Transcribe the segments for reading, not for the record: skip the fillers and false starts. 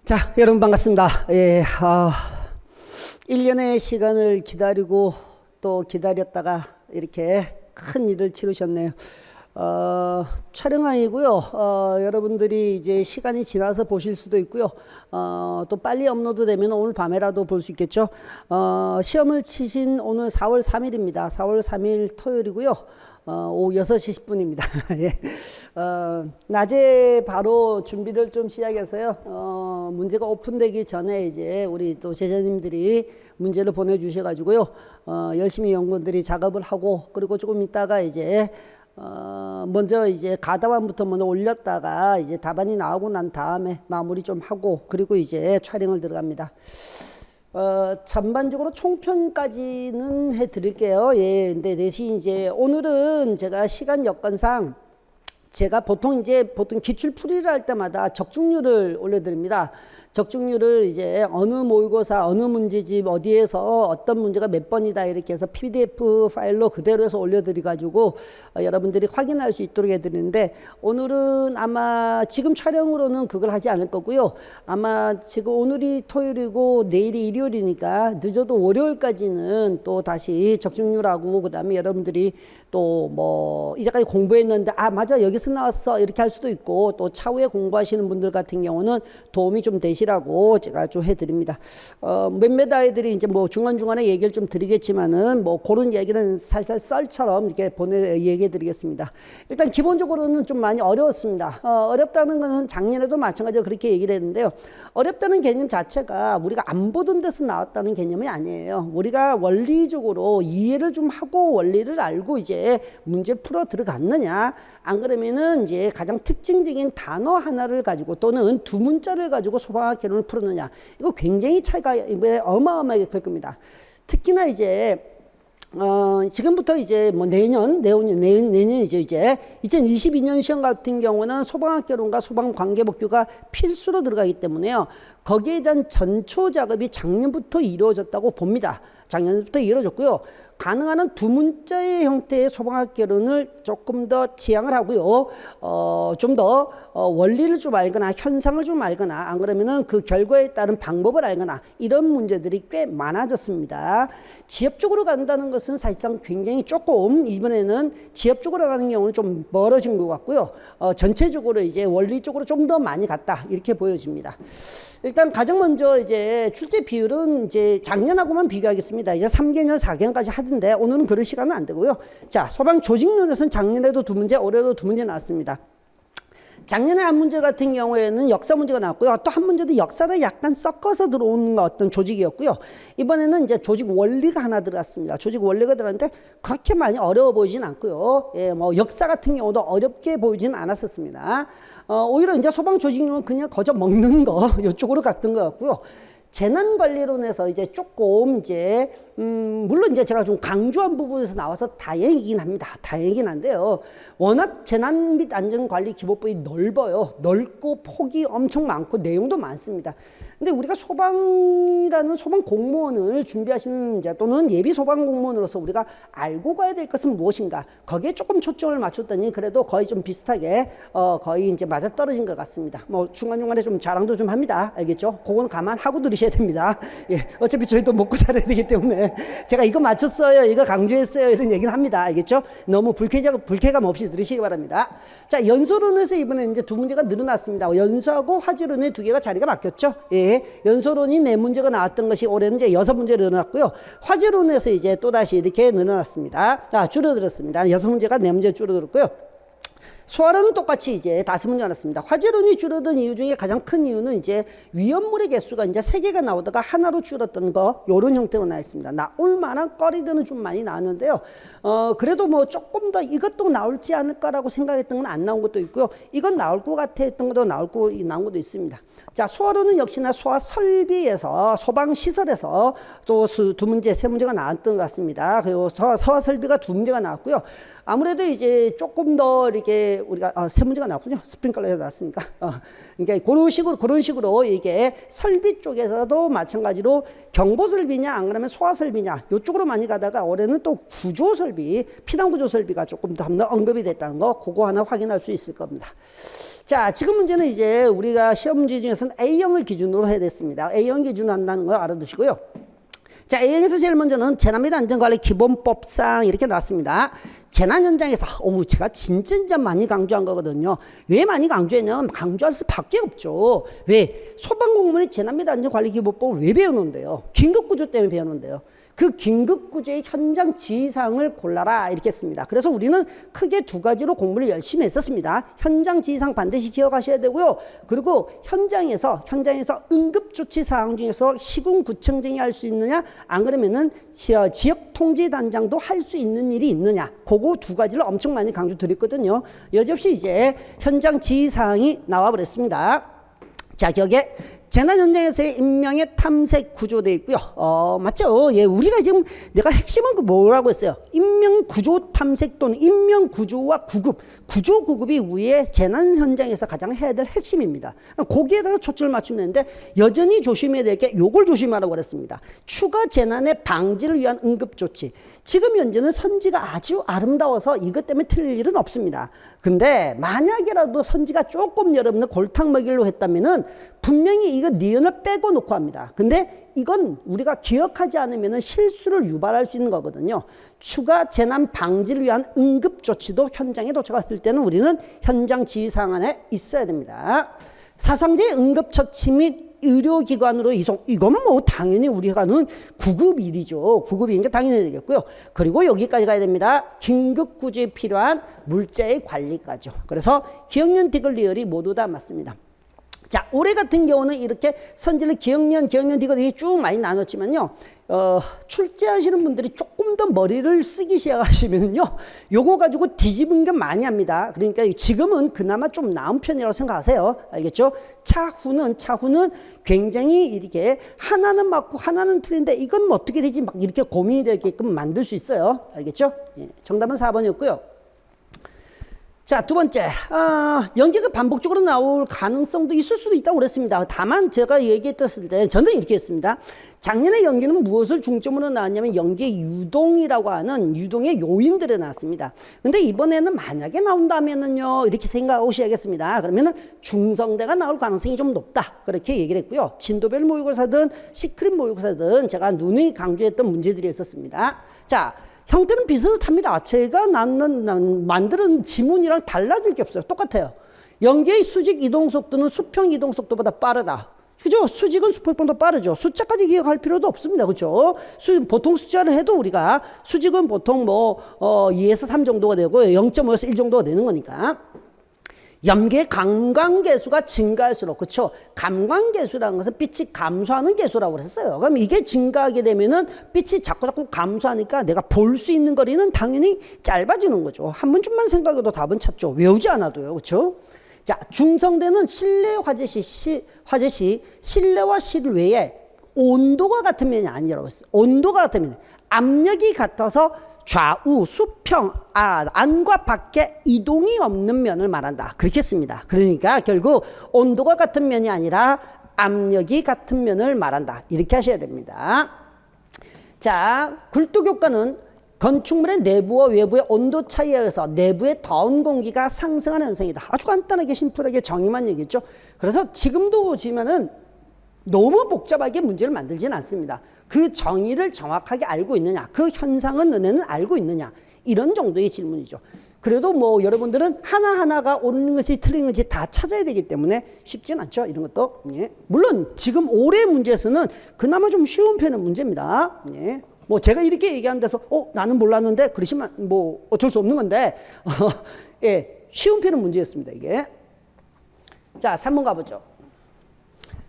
자, 여러분 반갑습니다. 1년의 시간을 기다리고 또 기다렸다가 이렇게 큰 일을 치르셨네요. 촬영 아니고요. 여러분들이 이제 시간이 지나서 보실 수도 있고요. 또 빨리 업로드 되면 오늘 밤에라도 볼 수 있겠죠. 시험을 치신 오늘 4월 3일입니다. 4월 3일 토요일이고요. 오후 6시 10분입니다. 예. 낮에 바로 준비를 좀 시작해서요. 문제가 오픈되기 전에 이제 우리 또 제자님들이 문제를 보내주셔가지고요. 열심히 연구원들이 작업을 하고, 그리고 조금 있다가 이제 먼저 이제 가답안부터 먼저 올렸다가 이제 답안이 나오고 난 다음에 마무리 좀 하고, 그리고 이제 촬영을 들어갑니다. 전반적으로 총평까지는 해드릴게요. 예, 근데 대신 이제 오늘은 제가 시간 여건상 제가 보통 기출풀이를 할 때마다 적중률을 올려드립니다. 적중률을 이제 어느 모의고사, 어느 문제집, 어디에서 어떤 문제가 몇 번이다 이렇게 해서 PDF 파일로 그대로 해서 올려드려가지고 여러분들이 확인할 수 있도록 해드리는데, 오늘은 아마 지금 촬영으로는 그걸 하지 않을 거고요. 아마 지금 오늘이 토요일이고 내일이 일요일이니까 늦어도 월요일까지는 또 다시 적중률하고, 그 다음에 여러분들이 또 뭐 이제까지 공부했는데 맞아 여기서 나왔어 이렇게 할 수도 있고, 또 차후에 공부하시는 분들 같은 경우는 도움이 좀 되시라고 제가 좀 해드립니다. 몇몇 아이들이 이제 뭐 중간중간에 얘기를 좀 드리겠지만은 뭐 그런 얘기는 살살 썰처럼 이렇게 얘기해 드리겠습니다. 일단 기본적으로는 좀 많이 어려웠습니다. 어렵다는 것은 작년에도 마찬가지로 그렇게 얘기를 했는데요. 어렵다는 개념 자체가 우리가 안 보던 데서 나왔다는 개념이 아니에요. 우리가 원리적으로 이해를 좀 하고 원리를 알고 이제 문제를 풀어 들어갔느냐, 안 그러면은 이제 가장 특징적인 단어 하나를 가지고 또는 두 문자를 가지고 소방학 개론을 풀었느냐, 이거 굉장히 차이가 어마어마하게 클 겁니다. 특히나 이제 지금부터 이제 뭐 내년이죠. 이제 2022년 시험 같은 경우는 소방학개론과 소방관계법규가 필수로 들어가기 때문에요. 거기에 대한 전초 작업이 작년부터 이루어졌다고 봅니다. 작년부터 이루어졌고요. 가능한 한 두 문자의 형태의 소방학개론을 조금 더 지향을 하고요. 좀 더 원리를 좀 알거나 현상을 좀 알거나, 안 그러면은 그 결과에 따른 방법을 알거나, 이런 문제들이 꽤 많아졌습니다. 지엽적으로 간다는 것은 사실상 굉장히 조금, 이번에는 지엽적으로 가는 경우는 좀 멀어진 것 같고요. 전체적으로 이제 원리 쪽으로 좀 더 많이 갔다 이렇게 보여집니다. 일단 가장 먼저 이제 출제 비율은 이제 작년하고만 비교하겠습니다. 이제 3개년, 4개년까지 하던데 오늘은 그럴 시간은 안 되고요. 자, 소방 조직론에서는 작년에도 두 문제, 올해도 두 문제 나왔습니다. 작년에 한 문제 같은 경우에는 역사 문제가 나왔고요. 또 한 문제도 역사를 약간 섞어서 들어온 어떤 조직이었고요. 이번에는 이제 조직 원리가 하나 들어갔습니다. 조직 원리가 들어갔는데 그렇게 많이 어려워 보이진 않고요. 예, 뭐 역사 같은 경우도 어렵게 보이진 않았었습니다. 오히려 이제 소방 조직론은 그냥 거저 먹는 거 이쪽으로 갔던 것 같고요. 재난관리론에서 이제 조금 이제 물론 이제 제가 좀 강조한 부분에서 나와서 다행이긴 합니다. 다행이긴 한데요. 워낙 재난 및 안전관리 기본법이 넓고 폭이 엄청 많고 내용도 많습니다. 근데 우리가 소방이라는 소방 공무원을 준비하시는 이제 또는 예비 소방 공무원으로서 우리가 알고 가야 될 것은 무엇인가, 거기에 조금 초점을 맞췄더니 그래도 거의 좀 비슷하게 거의 이제 맞아떨어진 것 같습니다. 뭐 중간중간에 좀 자랑도 좀 합니다. 알겠죠? 그건 감안하고 들으셔야 됩니다. 예, 어차피 저희도 먹고 살아야 되기 때문에 제가 이거 맞췄어요, 이거 강조했어요, 이런 얘기는 합니다. 알겠죠? 너무 불쾌감 없이 들으시기 바랍니다. 자, 연소론에서 이번에 이제 두 문제가 늘어났습니다. 연소하고 화제론의 두 개가 자리가 바뀌었죠. 예, 연소론이 4문제가 나왔던 것이 올해는 이제 6문제 늘어났고요. 화제론에서 이제 또다시 이렇게 늘어났습니다. 자, 줄어들었습니다. 6문제가 4문제 줄어들었고요. 소화론은 똑같이 이제 5문제 나왔습니다. 화제론이 줄어든 이유 중에 가장 큰 이유는 이제 위험물의 개수가 이제 3개가 나오다가 하나로 줄었던 거, 요런 형태로 나와 있습니다. 나올 만한 거리들은 좀 많이 나왔는데요. 그래도 뭐 조금 더 이것도 나올지 않을까라고 생각했던 건 안 나온 것도 있고요. 이건 나올 것 같아 했던 것도 나온 것도 있습니다. 자, 소화론은 역시나 소화 설비에서, 소방시설에서 또 두 문제, 3문제가 나왔던 것 같습니다. 그리고 소화 설비가 2문제가 나왔고요. 아무래도 이제 조금 더 이렇게 이제 우리가 세 문제가 나왔군요. 스프링클러에서 나왔으니까. 그러니까 그런 식으로 이게 설비 쪽에서도 마찬가지로 경보 설비냐 안 그러면 소화 설비냐 이쪽으로 많이 가다가 올해는 또 구조 설비, 피난 구조 설비가 조금 더 언급이 됐다는 거 그거 하나 확인할 수 있을 겁니다. 자, 지금 문제는 이제 우리가 시험지 중에서는 A형을 기준으로 해야 됐습니다. A형 기준으로 한다는 거 알아두시고요. 자, A형에서 제일 먼저는 재난 및 안전관리 기본법상 이렇게 나왔습니다. 재난 현장에서 제가 진짜 많이 강조한 거거든요. 왜 많이 강조했냐면 강조할 수밖에 없죠. 왜? 소방공무원의 재난 및 안전관리 기본법을 왜 배우는데요? 긴급구조 때문에 배우는데요. 그 긴급구조의 현장 지휘사항을 골라라 이렇게 했습니다. 그래서 우리는 크게 두 가지로 공부를 열심히 했었습니다. 현장 지휘사항 반드시 기억하셔야 되고요. 그리고 현장에서 응급조치 사항 중에서 시군구청장이 할 수 있느냐 안 그러면은 지역통제단장도 할 수 있는 일이 있느냐 그거 두 가지를 엄청 많이 강조 드렸거든요. 여지없이 이제 현장 지휘사항이 나와버렸습니다. 자, 여기에 재난 현장에서의 인명의 탐색 구조되어 있고요. 맞죠? 예, 우리가 지금 내가 핵심은 뭐라고 했어요? 인명 구조 탐색 또는 인명 구조와 구급, 구조 구급이 우리의 재난 현장에서 가장 해야 될 핵심입니다. 거기에다가 초점을 맞추면 되는데 여전히 조심해야 될 게 요걸 조심하라고 그랬습니다. 추가 재난의 방지를 위한 응급 조치. 지금 현재는 선지가 아주 아름다워서 이것 때문에 틀릴 일은 없습니다. 근데 만약이라도 선지가 조금 여러분들 골탕 먹이로 했다면은 분명히 이거 니은을 빼고 놓고 합니다. 근데 이건 우리가 기억하지 않으면 실수를 유발할 수 있는 거거든요. 추가 재난 방지를 위한 응급 조치도 현장에 도착했을 때는 우리는 현장 지휘사항 안에 있어야 됩니다. 사상자의 응급처치 및 의료기관으로 이송, 이거는 뭐 당연히 우리가 하는 구급일이죠. 구급인 게 당연히 되겠고요. 그리고 여기까지 가야 됩니다. 긴급구조에 필요한 물자의 관리까지요. 그래서 기억년, 디귿, 리을이 모두 다 맞습니다. 자, 올해 같은 경우는 이렇게 선지를 기억년, 디귿이 쭉 많이 나눴지만요. 출제하시는 분들이 조금 더 머리를 쓰기 시작하시면요. 요거 가지고 뒤집은 게 많이 합니다. 그러니까 지금은 그나마 좀 나은 편이라고 생각하세요. 알겠죠? 차후는 굉장히 이렇게 하나는 맞고 하나는 틀린데 이건 뭐 어떻게 되지? 막 이렇게 고민이 되게끔 만들 수 있어요. 알겠죠? 예, 정답은 4번이었고요. 자, 두 번째, 연계가 반복적으로 나올 가능성도 있을 수도 있다고 그랬습니다. 다만 제가 얘기했을 때 저는 이렇게 했습니다. 작년에 연계는 무엇을 중점으로 나왔냐면 연계 유동이라고 하는 유동의 요인들에 나왔습니다. 근데 이번에는 만약에 나온다면은요, 이렇게 생각하고 시작했습니다. 그러면은 중성대가 나올 가능성이 좀 높다. 그렇게 얘기를 했고요. 진도별 모의고사든 시크릿 모의고사든 제가 누누이 강조했던 문제들이 있었습니다. 자, 형태는 비슷합니다. 제가 만드는 지문이랑 달라질 게 없어요. 똑같아요. 연계의 수직 이동 속도는 수평 이동 속도보다 빠르다. 그죠? 수직은 수평보다 빠르죠. 숫자까지 기억할 필요도 없습니다. 그죠? 보통 숫자를 해도 우리가 수직은 보통 2에서 3 정도가 되고 0.5에서 1 정도가 되는 거니까. 염계의 감광계수가 증가할수록, 그렇죠? 감광계수라는 것은 빛이 감소하는 계수라고 그랬어요. 그럼 이게 증가하게 되면은 빛이 자꾸 감소하니까 내가 볼 수 있는 거리는 당연히 짧아지는 거죠. 한 번쯤만 생각해도 답은 찾죠. 외우지 않아도요. 그렇죠? 자, 중성대는 실내 화재 시 실내와 실외에 온도가 같은 면이 아니라고 했어요. 온도가 같은 면, 압력이 같아서 좌우, 수평, 안과 밖에 이동이 없는 면을 말한다. 그렇게 씁니다. 그러니까 결국 온도가 같은 면이 아니라 압력이 같은 면을 말한다. 이렇게 하셔야 됩니다. 자, 굴뚝효과는 건축물의 내부와 외부의 온도 차이에 의해서 내부의 더운 공기가 상승하는 현상이다. 아주 간단하게 심플하게 정의만 얘기했죠. 그래서 지금도 보시면은 너무 복잡하게 문제를 만들지는 않습니다. 그 정의를 정확하게 알고 있느냐, 그 현상은 너네는 알고 있느냐, 이런 정도의 질문이죠. 그래도 뭐 여러분들은 하나하나가 옳은 것이 틀린 것이 다 찾아야 되기 때문에 쉽진 않죠. 이런 것도. 예. 물론 지금 올해 문제에서는 그나마 좀 쉬운 편의 문제입니다. 예. 뭐 제가 이렇게 얘기하는 데서 나는 몰랐는데 그러시면 뭐 어쩔 수 없는 건데 예, 쉬운 편의 문제였습니다. 이게. 자, 3번 가보죠.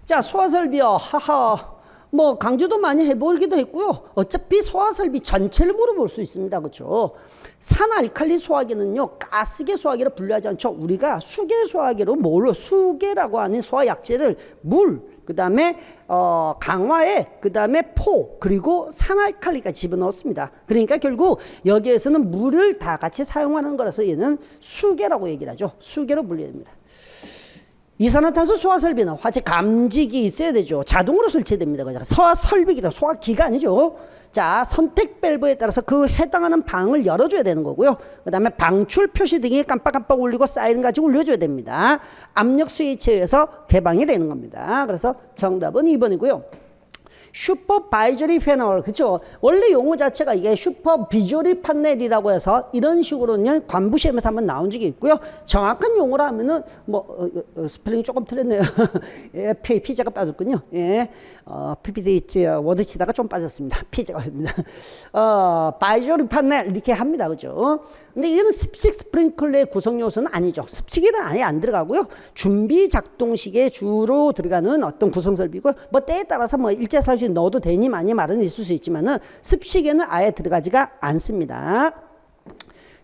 자, 소화설비요. 하하. 뭐 강조도 많이 해보기도 했고요. 어차피 소화설비 전체를 물어볼 수 있습니다. 그렇죠? 산알칼리 소화기는요, 가스계 소화기로 분류하지 않죠. 우리가 수계 소화기로 뭘로 수계라고 하는 소화약제를 물, 그 다음에 강화에, 그 다음에 포, 그리고 산알칼리가 집어넣었습니다. 그러니까 결국 여기에서는 물을 다 같이 사용하는 거라서 얘는 수계라고 얘기를 하죠. 수계로 분류됩니다. 이산화탄소 소화설비는 화재 감지기 있어야 되죠. 자동으로 설치됩니다. 소화설비기다. 소화기가 아니죠. 자, 선택 밸브에 따라서 그 해당하는 방을 열어줘야 되는 거고요. 그 다음에 방출 표시 등이 깜빡깜빡 울리고 사이렌 가지고 울려줘야 됩니다. 압력 스위치에 의해서 개방이 되는 겁니다. 그래서 정답은 2번이고요. 슈퍼바이저리 패널, 그렇죠? 원래 용어 자체가 이게 슈퍼비저리 판넬이라고 해서 이런 식으로는 관부 시험에서 한번 나온 적이 있고요. 정확한 용어로 하면은 뭐 스펠링이 조금 틀렸네요. 예, 피자가 빠졌군요. 예, PPT 워드 치다가 좀 빠졌습니다. 피자가 됩니다. 바이저리 판넬 이렇게 합니다, 그렇죠? 근데 이거는 습식 스프링클러의 구성 요소는 아니죠. 습식에는 아예 안 들어가고요. 준비 작동식에 주로 들어가는 어떤 구성 설비고, 뭐 때에 따라서 뭐 일제사실 넣어도 되니 마니 말은 있을 수 있지만은 습식에는 아예 들어가지가 않습니다.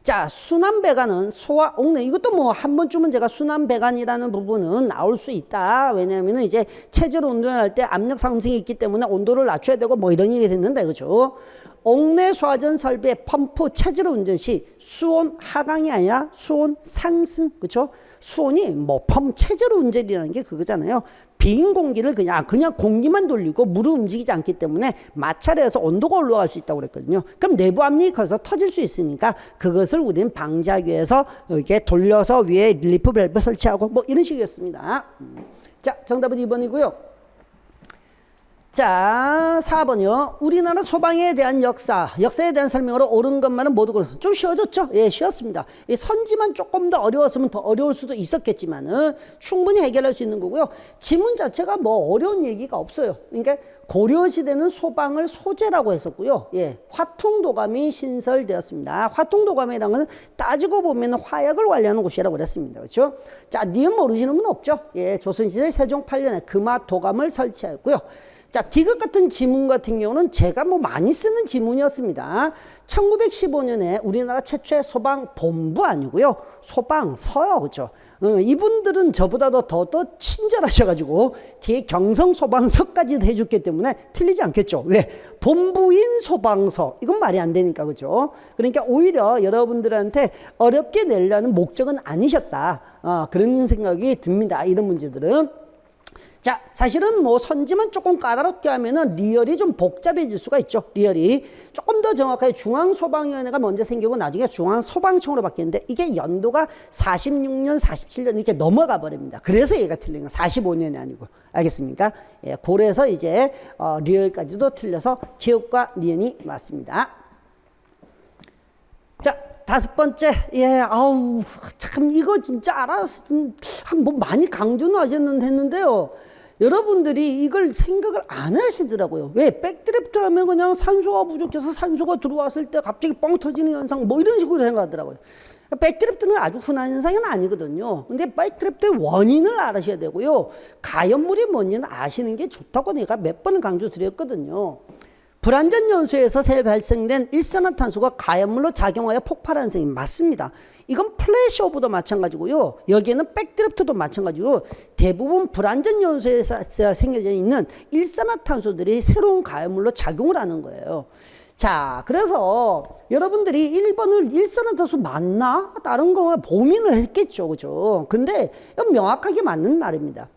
자, 순환배관은 소화 옥내, 이것도 뭐 한 번쯤은 제가 순환배관이라는 부분은 나올 수 있다. 왜냐하면 이제 체제로 운전할 때 압력 상승이 있기 때문에 온도를 낮춰야 되고 뭐 이런 얘기 됐는데, 그렇죠? 옥내 소화전 설비의 펌프 체제로 운전 시 수온 하강이 아니라 수온 상승, 그렇죠? 수온이 뭐 펌프 체제로 운전이라는 게 그거잖아요. 빈 공기를 그냥 공기만 돌리고 물을 움직이지 않기 때문에 마찰해서 온도가 올라갈 수 있다고 그랬거든요. 그럼 내부 압력이 커서 터질 수 있으니까 그것을 우리는 방지하기 위해서 이렇게 돌려서 위에 리프 밸브 설치하고 뭐 이런 식이었습니다. 자, 정답은 2번이고요. 자, 4번이요. 우리나라 소방에 대한 역사에 대한 설명으로 옳은 것만은 모두 좀 쉬워졌죠? 예, 쉬웠습니다. 이 선지만 조금 더 어려웠으면 더 어려울 수도 있었겠지만은 충분히 해결할 수 있는 거고요. 지문 자체가 뭐 어려운 얘기가 없어요. 그러니까 고려시대는 소방을 소재라고 했었고요. 예, 화통도감이 신설되었습니다. 화통도감이라는 것은 따지고 보면 화약을 관리하는 곳이라고 그랬습니다. 그렇죠? 자, 니은 모르시는 분 없죠? 예, 조선시대 세종 8년에 금화도감을 설치하였고요. 자, 디귿 같은 지문 같은 경우는 제가 뭐 많이 쓰는 지문이었습니다. 1915년에 우리나라 최초의 소방본부 아니고요. 소방서요. 그렇죠? 이분들은 저보다도 더 친절하셔가지고 뒤에 경성소방서까지 해줬기 때문에 틀리지 않겠죠. 왜? 본부인 소방서. 이건 말이 안 되니까. 그렇죠? 그러니까 오히려 여러분들한테 어렵게 내려는 목적은 아니셨다. 그런 생각이 듭니다. 이런 문제들은. 자, 사실은 뭐 선지만 조금 까다롭게 하면은 리얼이 좀 복잡해질 수가 있죠. 리얼이 조금 더 정확하게 중앙소방위원회가 먼저 생기고 나중에 중앙소방청으로 바뀌는데 이게 연도가 46년, 47년 이렇게 넘어가 버립니다. 그래서 얘가 틀린 거 45년이 아니고. 알겠습니까? 예, 고래서 이제 리얼까지도 틀려서 기억과 니은이 맞습니다. 자, 5번째. 예, 아우, 참, 이거 진짜 알아서 뭐 많이 강조는 하셨는데요. 여러분들이 이걸 생각을 안 하시더라고요. 왜? 백드래프트 하면 그냥 산소가 부족해서 산소가 들어왔을 때 갑자기 뻥 터지는 현상, 뭐 이런 식으로 생각하더라고요. 백드래프트는 아주 흔한 현상은 아니거든요. 근데 백드래프트의 원인을 알아셔야 되고요. 가연물이 뭔지는 아시는 게 좋다고 내가 몇 번을 강조드렸거든요. 불완전 연소에서 발생된 일산화탄소가 가연물로 작용하여 폭발하는 현상이 맞습니다. 이건 플래시오브도 마찬가지고요. 여기에는 백드래프트도 마찬가지고 대부분 불완전 연소에서 생겨져 있는 일산화탄소들이 새로운 가연물로 작용을 하는 거예요. 자, 그래서 여러분들이 1번을 일산화탄소 맞나? 다른 거 고민을 했겠죠. 그죠? 근데 명확하게 맞는 말입니다.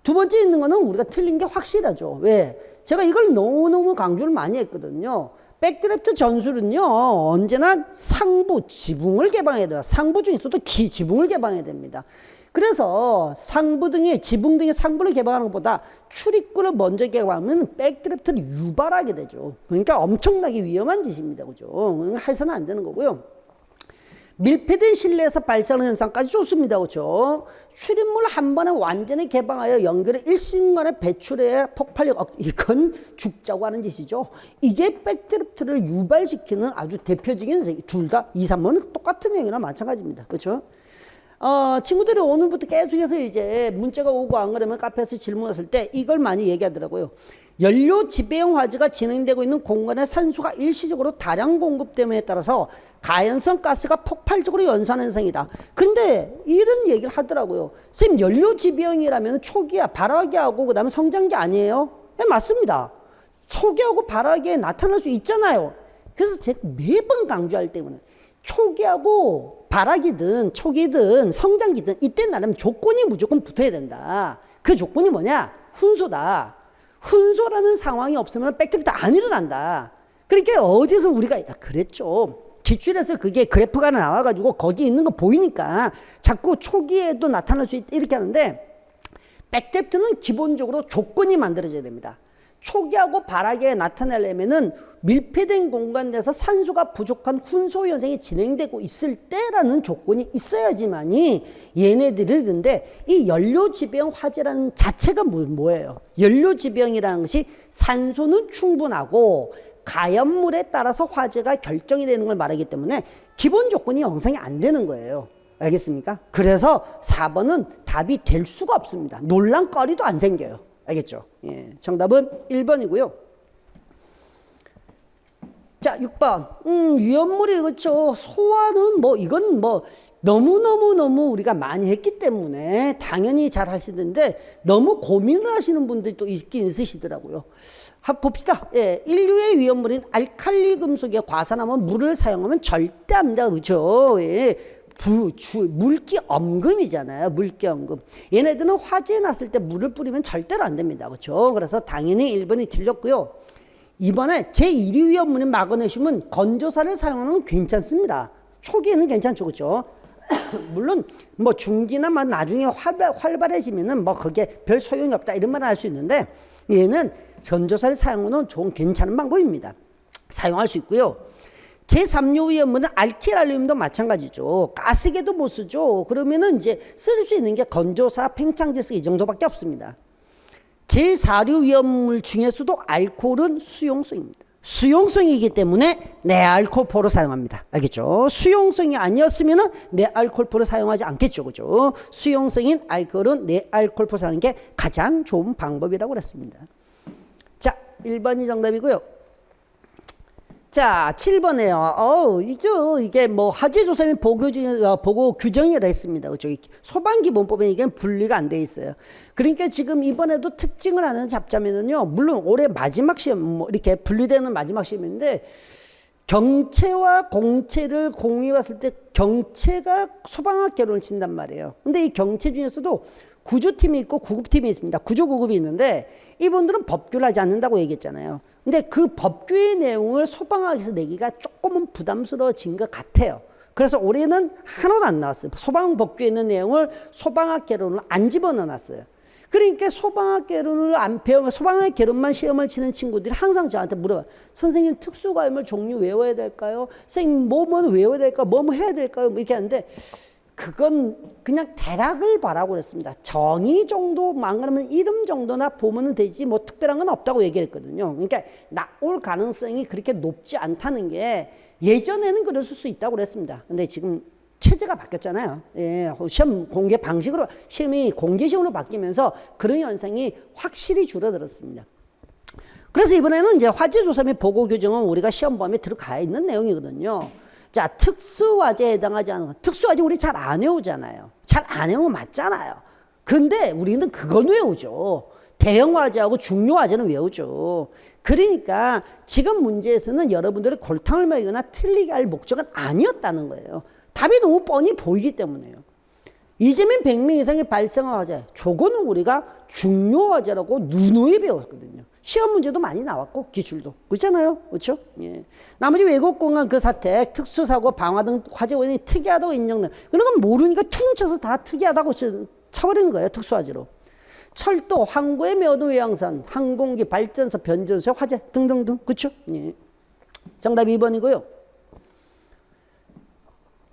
두 번째 있는 거는 우리가 틀린 게 확실하죠. 왜? 제가 이걸 너무너무 강조를 많이 했거든요. 백드래프트 전술은요, 언제나 상부, 지붕을 개방해야 돼요. 상부 중에서도 지붕을 개방해야 됩니다. 그래서 상부 등의 지붕 등의 상부를 개방하는 것보다 출입구를 먼저 개방하면 백드래프트를 유발하게 되죠. 그러니까 엄청나게 위험한 짓입니다. 그죠? 해서는 안 되는 거고요. 밀폐된 실내에서 발생하는 현상까지 좋습니다. 그렇죠? 출입물 한 번에 완전히 개방하여 연결해 일순간에 배출해 폭발력, 이건 죽자고 하는 짓이죠. 이게 백드래프트를 유발시키는 아주 대표적인 둘 다 2, 3번은 똑같은 얘기나 마찬가지입니다. 그렇죠? 친구들이 오늘부터 계속해서 이제 문자가 오고 안 그러면 카페에서 질문했을 때 이걸 많이 얘기하더라고요. 연료 지배형 화재가 진행되고 있는 공간에 산소가 일시적으로 다량 공급됨에 따라서 가연성 가스가 폭발적으로 연소하는 현상이다. 근데 이런 얘기를 하더라고요. 선생님, 연료 지배형이라면 초기화, 발화기하고 그다음에 성장기 아니에요? 네, 맞습니다. 초기하고 발화기에 나타날 수 있잖아요. 그래서 제가 매번 강조할 때문에 초기하고 발화기든 초기든 성장기든 이때 나름 조건이 무조건 붙어야 된다. 그 조건이 뭐냐? 훈소다. 훈소라는 상황이 없으면 백드립도 안 일어난다. 그러니까 어디서 우리가 그랬죠. 기출에서 그게 그래프가 나와가지고 거기 있는 거 보이니까 자꾸 초기에도 나타날 수 있다 이렇게 하는데 백드립트는 기본적으로 조건이 만들어져야 됩니다. 초기하고 발화기에 나타내려면은 밀폐된 공간 내에서 산소가 부족한 훈소 현상이 진행되고 있을 때라는 조건이 있어야지만이 얘네들이 있는데 이 연료 지배형 화재라는 자체가 뭐예요? 연료 지배형이라는 것이 산소는 충분하고 가연물에 따라서 화재가 결정이 되는 걸 말하기 때문에 기본 조건이 형성이 안 되는 거예요. 알겠습니까? 그래서 4번은 답이 될 수가 없습니다. 논란거리도 안 생겨요. 알겠죠? 예, 정답은 1번이고요. 자, 6번. 위험물이 그렇죠. 소화는 뭐 이건 뭐 너무 우리가 많이 했기 때문에 당연히 잘 하시는데 너무 고민을 하시는 분들이 또 있긴 있으시더라고요. 봅시다. 예, 인류의 위험물인 알칼리 금속의 과산화면 물을 사용하면 절대 안 됩니다. 그렇죠? 예. 물기 엄금이잖아요. 물기 엄금. 얘네들은 화재 났을 때 물을 뿌리면 절대로 안 됩니다. 그렇죠? 그래서 당연히 1번이 틀렸고요. 이번에 제1위 위험물인 마그네슘은 건조사를 사용하는 건 괜찮습니다. 초기에는 괜찮죠. 그렇죠? 물론 뭐 중기나 뭐 나중에 활발해지면은 뭐 그게 별 소용이 없다 이런 말을 할 수 있는데 얘는 건조사를 사용하는 좋은 괜찮은 방법입니다. 사용할 수 있고요. 제3류 위험물은 알키랄륨도 마찬가지죠. 가스계도 못 쓰죠. 그러면은 이제 쓸 수 있는 게 건조사, 팽창제스 이 정도밖에 없습니다. 제4류 위험물 중에서도 알코올은 수용성입니다. 수용성이기 때문에 네알콜포로 사용합니다. 알겠죠? 수용성이 아니었으면은 네알콜포를 사용하지 않겠죠. 그죠? 수용성인 알코올은 네알콜포 사용하는 게 가장 좋은 방법이라고 그랬습니다. 자, 1번이 정답이고요. 자, 7번에요. 이게 뭐 화재 조사 및 보고 규정이라 했습니다. 그렇죠? 소방기본법에 이게 분리가 안 돼 있어요. 그러니까 지금 이번에도 특징을 하나 잡자면은요, 물론 올해 마지막 시험, 뭐 이렇게 분리되는 마지막 시험인데, 경체와 공체를 공유해 봤을 때 경체가 소방학 개론을 친단 말이에요. 근데 이 경체 중에서도 구조팀이 있고 구급팀이 있습니다. 구조, 구급이 있는데 이분들은 법규를 하지 않는다고 얘기했잖아요. 근데 그 법규의 내용을 소방학에서 내기가 조금은 부담스러워진 것 같아요. 그래서 올해는 하나도 안 나왔어요. 소방법규에 있는 내용을 소방학 개론을 안 집어넣어놨어요. 그러니까 소방학 개론을 안 배우면 소방학 개론만 시험을 치는 친구들이 항상 저한테 물어봐요. 선생님, 특수과목을 종류 외워야 될까요? 선생님, 뭐뭐 외워야 될까요? 뭐뭐 해야 될까요? 뭐 이렇게 하는데 그건 그냥 대략을 바라고 그랬습니다. 정의 정도만 그러면 이름 정도나 보면 되지 뭐 특별한 건 없다고 얘기했거든요. 그러니까 나올 가능성이 그렇게 높지 않다는 게 예전에는 그랬을 수 있다고 그랬습니다. 근데 지금 체제가 바뀌었잖아요. 예, 시험 공개 방식으로 시험이 공개 시험으로 바뀌면서 그런 현상이 확실히 줄어들었습니다. 그래서 이번에는 이제 화재 조사 및 보고 규정은 우리가 시험 범위에 들어가 있는 내용이거든요. 자, 특수화재에 해당하지 않은 거. 특수화재 우리 잘 안 외우잖아요. 잘 안 외우면 맞잖아요. 근데 우리는 그건 외우죠. 대형화재하고 중요화재는 외우죠. 그러니까 지금 문제에서는 여러분들이 골탕을 먹이거나 틀리게 할 목적은 아니었다는 거예요. 답이 너무 뻔히 보이기 때문에요. 이재민 100명 이상의 발생한 화재, 저거는 우리가 중요화재라고 누누이 배웠거든요. 시험 문제도 많이 나왔고 기출도 그렇잖아요. 그렇죠? 예. 나머지 외국 공간 그 사태, 특수사고, 방화 등 화재 원인이 특이하다고 인정된 그런 건 모르니까 퉁 쳐서 다 특이하다고 쳐버리는 거예요. 특수화재로. 철도, 항구에 매어둔 외양산, 항공기, 발전소, 변전소, 화재 등등등. 그렇죠? 예. 정답 2번이고요.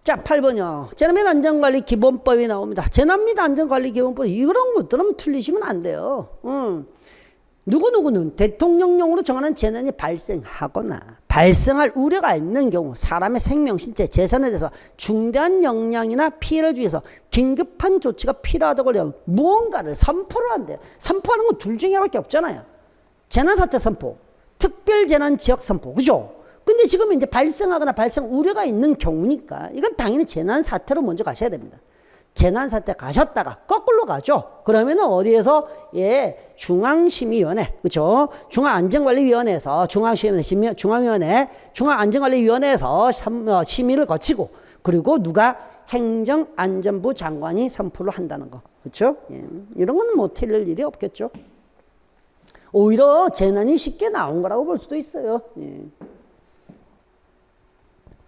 자, 8번이요. 재난및 안전관리 기본법이 나옵니다. 재난및 안전관리 기본법 이런 것들은 틀리시면 안 돼요. 누구누구는 대통령령으로 정하는 재난이 발생하거나 발생할 우려가 있는 경우 사람의 생명, 신체, 재산에 대해서 중대한 영향이나 피해를 주기 위해서 긴급한 조치가 필요하다고 하면 무언가를 선포를 한대요. 선포하는 건 둘 중에 하나밖에 없잖아요. 재난사태 선포, 특별재난지역 선포, 그죠? 근데 지금 이제 발생하거나 발생 우려가 있는 경우니까 이건 당연히 재난사태로 먼저 가셔야 됩니다. 재난사태 가셨다가 거꾸로 가죠. 그러면은 어디에서? 예, 중앙심의위원회, 그렇죠? 중앙안전관리위원회에서 중앙안전관리위원회에서 심의를 거치고, 그리고 누가? 행정안전부 장관이 선포를 한다는 거, 그렇죠? 예, 이런 건 뭐 틀릴 일이 없겠죠. 오히려 재난이 쉽게 나온 거라고 볼 수도 있어요. 예.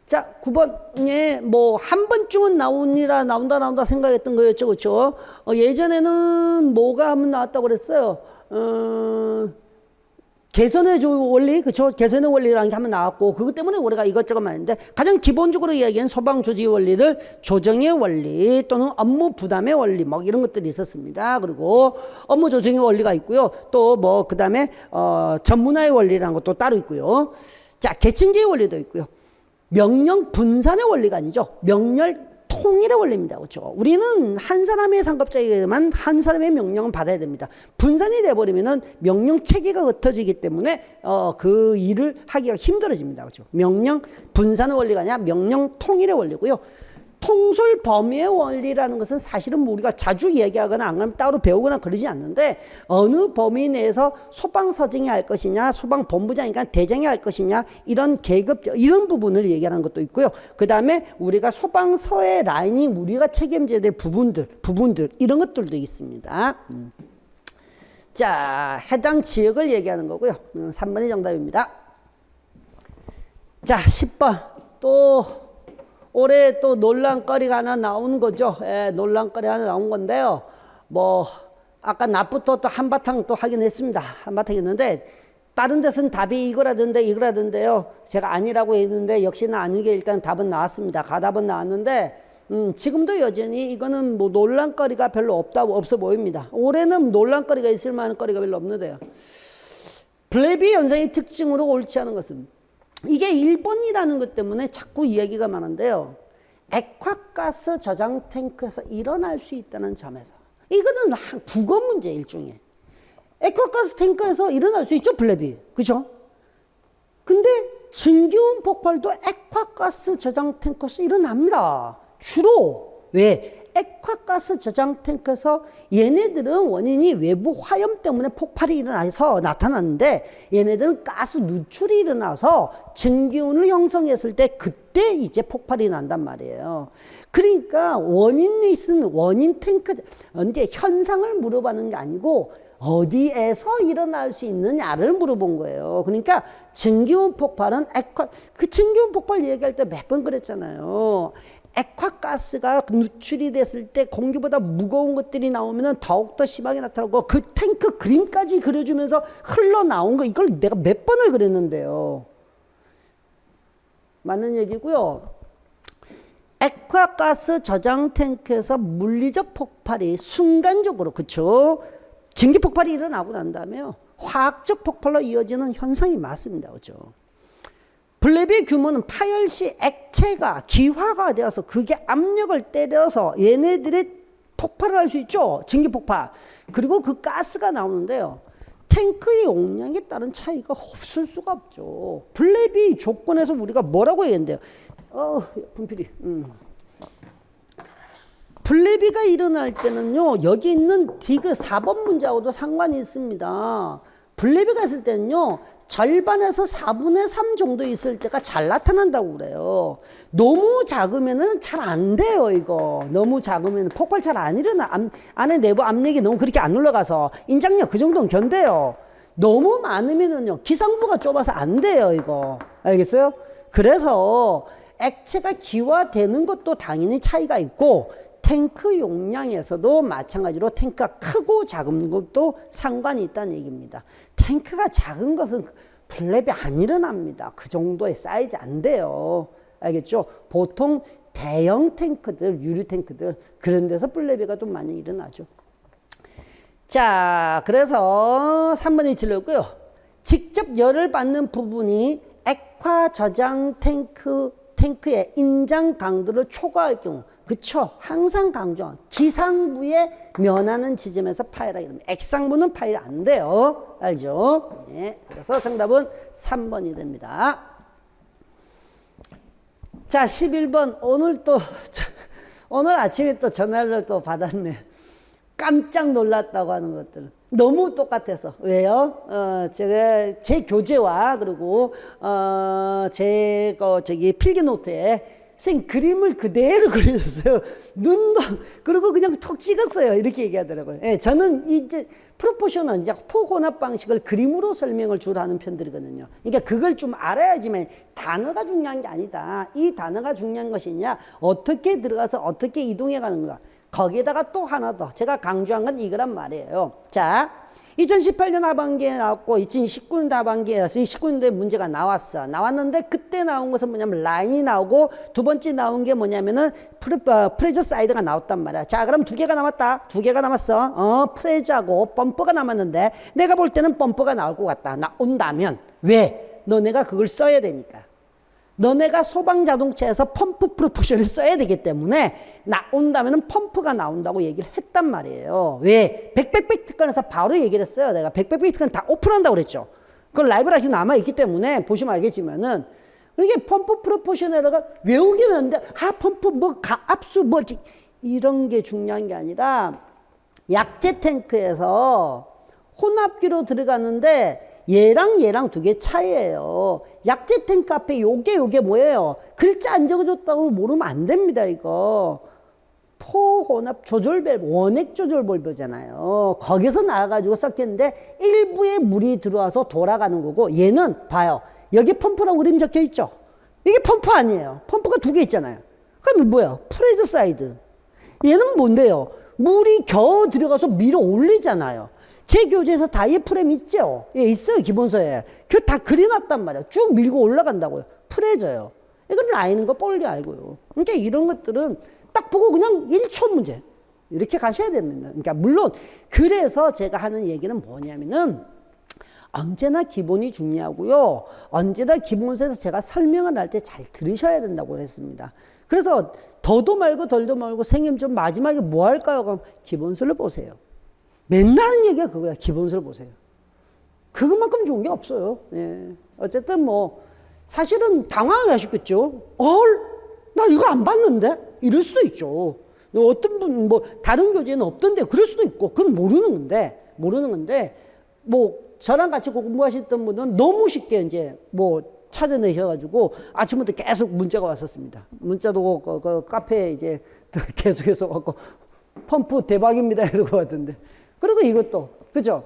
자, 9번. 예, 뭐, 한 번쯤은 나온다 생각했던 거였죠. 그렇죠? 예전에는 뭐가 한번 나왔다고 그랬어요. 개선의 원리, 그렇죠? 개선의 원리라는 게 한번 나왔고, 그것 때문에 우리가 이것저것 많은데, 가장 기본적으로 이야기한 소방조직의 원리를 조정의 원리 또는 업무 부담의 원리, 뭐 이런 것들이 있었습니다. 그리고 업무 조정의 원리가 있고요. 또 뭐, 그 다음에, 전문화의 원리라는 것도 따로 있고요. 자, 계층제의 원리도 있고요. 명령 분산의 원리가 아니죠. 명령 통일의 원리입니다. 그렇죠? 우리는 한 사람의 상급자에게만 한 사람의 명령은 받아야 됩니다. 분산이 돼버리면은 명령 체계가 흩어지기 때문에 그 일을 하기가 힘들어집니다. 그렇죠? 명령 분산의 원리가 아니라 명령 통일의 원리고요. 통솔 범위의 원리라는 것은 사실은 우리가 자주 얘기하거나 안 그러면 따로 배우거나 그러지 않는데, 어느 범위 내에서 소방서장이 할 것이냐, 소방본부장이니까 대장이 할 것이냐, 이런 계급, 이런 부분을 얘기하는 것도 있고요. 그 다음에 우리가 소방서의 라인이 우리가 책임져야 될 부분들, 이런 것들도 있습니다. 자, 해당 지역을 얘기하는 거고요. 3번이 정답입니다. 자, 10번. 또 올해 또 논란거리가 하나 나온 거죠. 예, 논란거리 하나 나온 건데요. 뭐 아까 낮부터 또 한바탕 또 하긴 했습니다. 한바탕 했는데 다른 데서는 답이 이거라던데요. 제가 아니라고 했는데 역시나 아니게 일단 답은 나왔습니다. 가답은 나왔는데 지금도 여전히 이거는 뭐 논란거리가 별로 없어 보입니다. 올해는 논란거리가 있을 만한 거리가 별로 없는데요. 블레비 현상의 특징으로 옳지 않은 것은, 이게 일본이라는 것 때문에 자꾸 이야기가 많은데요. 액화가스 저장 탱크에서 일어날 수 있다는 점에서, 이거는 국어 문제 일종의. 액화가스 탱크에서 일어날 수 있죠, 블레비. 그죠? 근데 증기온 폭발도 액화가스 저장 탱크에서 일어납니다. 주로. 왜? 액화가스 저장 탱크에서 얘네들은 원인이 외부 화염 때문에 폭발이 일어나서 나타났는데, 얘네들은 가스 누출이 일어나서 증기온을 형성했을 때 그때 이제 폭발이 난단 말이에요. 그러니까 원인이 있은 원인 탱크, 이제 현상을 물어보는 게 아니고 어디에서 일어날 수 있느냐를 물어본 거예요. 그러니까 증기온 폭발은 그 증기온 폭발 얘기할 때 몇 번 그랬잖아요. 액화가스가 누출이 됐을 때 공기보다 무거운 것들이 나오면 더욱더 심하게 나타나고, 그 탱크 그림까지 그려주면서 흘러나온 거, 이걸 내가 몇 번을 그랬는데요. 맞는 얘기고요. 액화가스 저장 탱크에서 물리적 폭발이 순간적으로, 그쵸? 증기 폭발이 일어나고 난 다음에요, 화학적 폭발로 이어지는 현상이 맞습니다. 그죠? 블레비의 규모는 파열 시 액체가 기화가 되어서 그게 압력을 때려서 얘네들이 폭발을 할 수 있죠. 증기 폭발. 그리고 그 가스가 나오는데요. 탱크의 용량에 따른 차이가 없을 수가 없죠. 블레비 조건에서 우리가 뭐라고 얘기했는데요. 분필이. 블레비가 일어날 때는요, 여기 있는 디귿 4번 문제하고도 상관이 있습니다. 블레비가 있을 때는요, 절반에서 4분의 3 정도 있을 때가 잘 나타난다고 그래요. 너무 작으면은 잘 안 돼요, 이거. 너무 작으면 폭발 잘 안 일어나. 안에 내부 압력이 너무 그렇게 안 올라가서 인장력 그 정도는 견뎌요. 너무 많으면은요, 기상부가 좁아서 안 돼요, 이거. 알겠어요? 그래서 액체가 기화되는 것도 당연히 차이가 있고, 탱크 용량에서도 마찬가지로 탱크가 크고 작은 것도 상관이 있다는 얘기입니다. 탱크가 작은 것은 블레비 안 일어납니다. 그 정도의 사이즈 안 돼요. 알겠죠? 보통 대형 탱크들, 유류 탱크들, 그런 데서 블레비가 좀 많이 일어나죠. 자, 그래서 3번이 틀렸고요. 직접 열을 받는 부분이 액화 저장 탱크의 인장 강도를 초과할 경우, 그쵸? 항상 강조한 기상부에 면하는 지점에서 파열하게 됩니다. 액상부는 파열 안 돼요. 알죠? 네. 그래서 정답은 3번이 됩니다. 자, 11번. 오늘 아침에 또 전화를 또 받았네. 깜짝 놀랐다고 하는 것들 너무 똑같아서. 왜요? 제가 제 교재와 그리고 제 필기 노트에 선생님 그림을 그대로 그려줬어요. 눈도 그리고 그냥 톡 찍었어요. 이렇게 얘기하더라고요. 예, 저는 이제 프로포셔널 이제 포혼합 방식을 그림으로 설명을 주로 하는 편들이거든요. 그러니까 그걸 좀 알아야지만 단어가 중요한 게 아니다. 이 단어가 중요한 것이냐, 어떻게 들어가서 어떻게 이동해 가는 거야. 거기에다가 또 하나 더 제가 강조한 건 이거란 말이에요. 자, 2018년 하반기에 나왔고 2019년 하반기에서 19년도에 문제가 나왔는데 그때 나온 것은 뭐냐면 라인이 나오고 두 번째 나온 게 뭐냐면은 프레저 사이드가 나왔단 말이야. 자, 그럼 두 개가 남았다. 두 개가 남았어. 프레저하고 범퍼가 남았는데 내가 볼 때는 범퍼가 나올 것 같다. 나온다면 왜? 너네가 그걸 써야 되니까. 너네가 소방 자동차에서 펌프 프로포션을 써야 되기 때문에 나온다면 펌프가 나온다고 얘기를 했단 말이에요. 왜? 백백백 특권에서 바로 얘기를 했어요. 내가 백백백 특권 다 오픈한다고 그랬죠. 그걸 라이브로 아직 남아있기 때문에 보시면 알겠지만은 이게 펌프 프로포션에다가 외우기는 하는데 펌프 압수 이런 게 중요한 게 아니라 약제 탱크에서 혼합기로 들어가는데 얘랑 두 개 차이예요. 약제 탱크 앞에 요게 뭐예요? 글자 안 적어줬다고 모르면 안 됩니다, 이거. 포혼합 조절 밸브, 원액 조절 밸브잖아요. 거기서 나와가지고 섞였는데 일부에 물이 들어와서 돌아가는 거고, 얘는 봐요. 여기 펌프라고 그림 적혀 있죠? 이게 펌프 아니에요. 펌프가 두 개 있잖아요. 그럼 뭐예요? 프레저 사이드. 얘는 뭔데요? 물이 겨우 들어가서 밀어 올리잖아요. 제 교재에서 다이프램 있죠? 예, 있어요, 기본서에. 그거 다 그려놨단 말이에요. 쭉 밀고 올라간다고요. 프레저요. 이건 라인인 거 뻘리 알고요. 그러니까 이런 것들은 딱 보고 그냥 1초 문제. 이렇게 가셔야 됩니다. 그러니까 물론, 그래서 제가 하는 얘기는 뭐냐면은, 언제나 기본이 중요하고요. 언제나 기본서에서 제가 설명을 할 때 잘 들으셔야 된다고 했습니다. 그래서 더도 말고 덜도 말고 선생님 좀 마지막에 뭐 할까요? 그럼 기본서를 보세요. 맨날 하는 얘기가 그거야. 기본서를 보세요. 그것만큼 좋은 게 없어요. 예. 어쨌든 사실은 당황하셨겠죠. 나 이거 안 봤는데? 이럴 수도 있죠. 어떤 분, 다른 교재는 없던데, 그럴 수도 있고, 그건 모르는 건데, 저랑 같이 공부하셨던 분은 너무 쉽게 이제 찾아내셔가지고 아침부터 계속 문자가 왔었습니다. 문자도 그 카페에 이제 계속해서 갖고 펌프 대박입니다. 이러고 왔던데. 그리고 이것도, 그죠?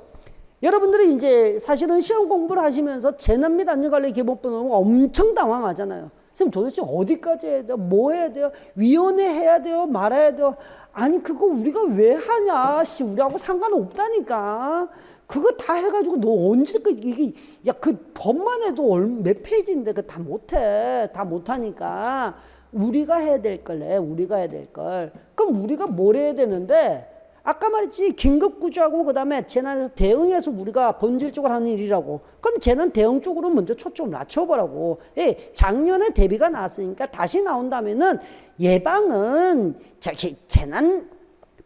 여러분들이 이제 사실은 시험 공부를 하시면서 재난및 안전관리 기본법 엄청 당황하잖아요. 선생님 도대체 어디까지 해야 돼요? 뭐 해야 돼요? 위원회 해야 돼요? 말아야 돼요? 아니, 그거 우리가 왜 하냐? 우리하고 상관없다니까. 그거 다 해가지고 너 언제 그 법만 해도 몇 페이지인데 그거 다 못해. 다 못하니까. 우리가 해야 될 걸 해. 우리가 해야 될 걸. 그럼 우리가 뭘 해야 되는데, 아까 말했지, 긴급구조하고 그 다음에 재난에서 대응해서 우리가 본질적으로 하는 일이라고. 그럼 재난 대응 쪽으로 먼저 초점을 낮춰보라고. 예, 작년에 대비가 나왔으니까 다시 나온다면은 예방은 재난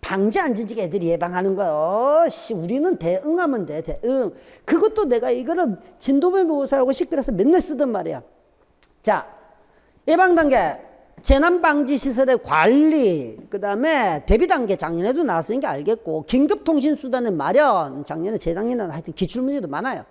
방지 안전지기 애들이 예방하는 거요. 우리는 대응하면 돼, 대응. 그것도 내가 이거를 진도별 모의사하고 식별해서 맨날 쓰던 말이야. 자, 예방 단계. 재난방지시설의 관리, 그 다음에 대비단계 작년에도 나왔으니까 알겠고, 긴급통신수단의 마련, 작년에 재작년에는 하여튼 기출문제도 많아요.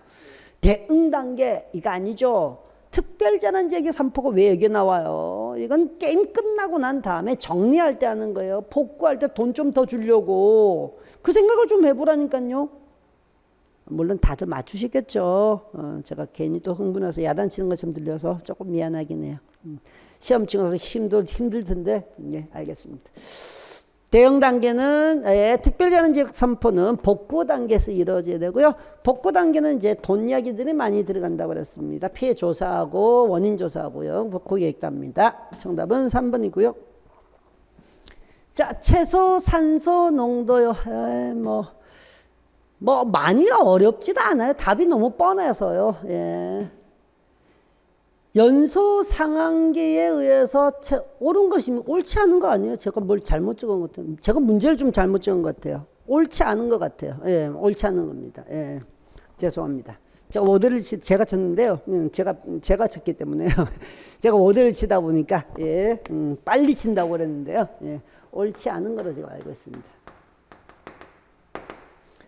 대응단계, 이거 아니죠. 특별재난지역의 선포가 왜 여기 나와요? 이건 게임 끝나고 난 다음에 정리할 때 하는 거예요. 복구할 때 돈 좀 더 주려고. 그 생각을 좀 해보라니까요. 물론 다들 맞추시겠죠. 제가 괜히 또 흥분해서 야단치는 것처럼 들려서 조금 미안하긴 해요. 시험 치고서 힘들 텐데, 네, 알겠습니다. 대응 단계는, 특별재난지역 선포는 복구 단계에서 이루어져야 되고요. 복구 단계는 이제 돈 이야기들이 많이 들어간다고 그랬습니다. 피해 조사하고, 원인 조사하고요. 복구 계획답니다. 정답은 3번이고요. 자, 최소 산소 농도요. 뭐 많이 어렵지도 않아요. 답이 너무 뻔해서요. 예. 연소 상한계에 의해서 옳은 것이 옳지 않은 거 아니에요? 제가 뭘 잘못 적은 것 같아요. 제가 문제를 좀 잘못 적은 것 같아요. 옳지 않은 것 같아요. 예, 옳지 않은 겁니다. 예, 죄송합니다. 제가 워드를 제가 쳤는데요. 제가 쳤기 때문에요. 제가 워드를 치다 보니까 예, 빨리 친다고 그랬는데요. 예, 옳지 않은 거로 제가 알고 있습니다.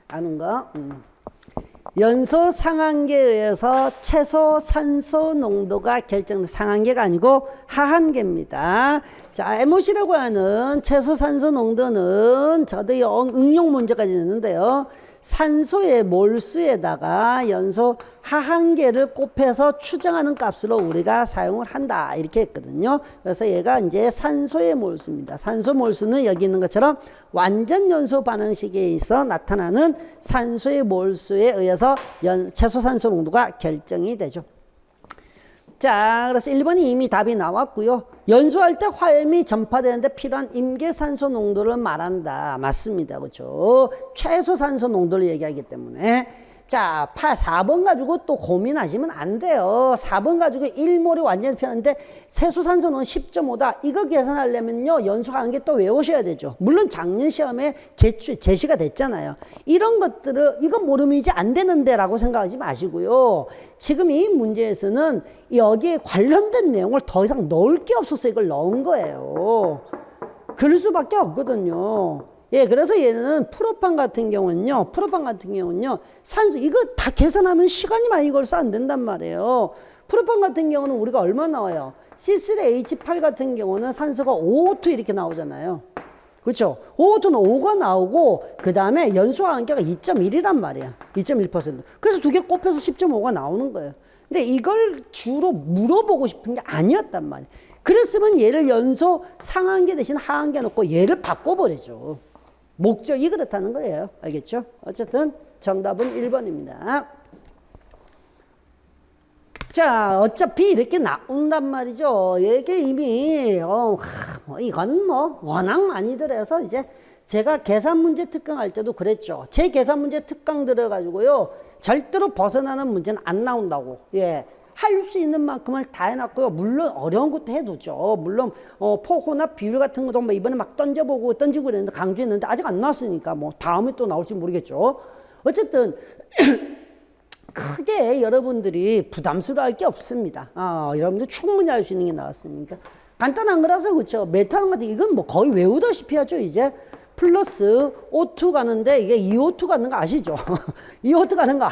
아는 거. 연소 상한계에 의해서 최소 산소 농도가 결정된 상한계가 아니고 하한계입니다. 자, MOC라고 하는 최소 산소 농도는 저도 응용 문제까지 있는데요. 산소의 몰수에다가 연소 하한계를 곱해서 추정하는 값으로 우리가 사용을 한다. 이렇게 했거든요. 그래서 얘가 이제 산소의 몰수입니다. 산소 몰수는 여기 있는 것처럼 완전 연소 반응식에서 나타나는 산소의 몰수에 의해서 최소 산소 농도가 결정이 되죠. 자, 그래서 1번이 이미 답이 나왔고요. 연소할 때 화염이 전파되는데 필요한 임계산소 농도를 말한다. 맞습니다. 그렇죠? 최소 산소 농도를 얘기하기 때문에. 자, 4번 가지고 또 고민하시면 안 돼요. 4번 가지고 1몰이 완전히 필요한데 세수산소는 10.5다. 이거 계산하려면요. 연소하는 게 또 외우셔야 되죠. 물론 작년 시험에 제시가 됐잖아요. 이런 것들을 이건 모르면 이제 안 되는데 라고 생각하지 마시고요. 지금 이 문제에서는 여기에 관련된 내용을 더 이상 넣을 게 없어서 이걸 넣은 거예요. 그럴 수밖에 없거든요. 예, 그래서 얘는 프로판 같은 경우는요, 산소, 이거 다 계산하면 시간이 많이 걸려서 안 된단 말이에요. 프로판 같은 경우는 우리가 얼마 나와요? C3H8 같은 경우는 산소가 5O2 이렇게 나오잖아요. 그렇죠? 5O2는 5가 나오고, 그 다음에 연소화학계가 2.1이란 말이야. 2.1%. 그래서 두 개 곱해서 10.5가 나오는 거예요. 근데 이걸 주로 물어보고 싶은 게 아니었단 말이에요. 그랬으면 얘를 연소 상한계 대신 하한계 놓고 얘를 바꿔버리죠. 목적이 그렇다는 거예요. 알겠죠? 어쨌든 정답은 1번입니다. 자, 어차피 이렇게 나온단 말이죠. 이게 이미 이건 뭐 워낙 많이들 해서 이제 제가 계산문제 특강할 때도 그랬죠. 제 계산문제 특강 들어가지고요. 절대로 벗어나는 문제는 안 나온다고. 예. 할 수 있는 만큼을 다 해놨고요. 물론 어려운 것도 해두죠. 물론 포호나 비율 같은 것도 뭐 이번에 막 던지고 그랬는데 강조했는데 아직 안 나왔으니까 뭐 다음에 또 나올지 모르겠죠. 어쨌든 크게 여러분들이 부담스러워할 게 없습니다. 여러분들 충분히 할 수 있는 게 나왔으니까 간단한 거라서 그렇죠. 메탄 같은 이건 뭐 거의 외우다시피 하죠. 이제 플러스 O2 가는데 이게 EO2 가는 거 아시죠? EO2 가는 거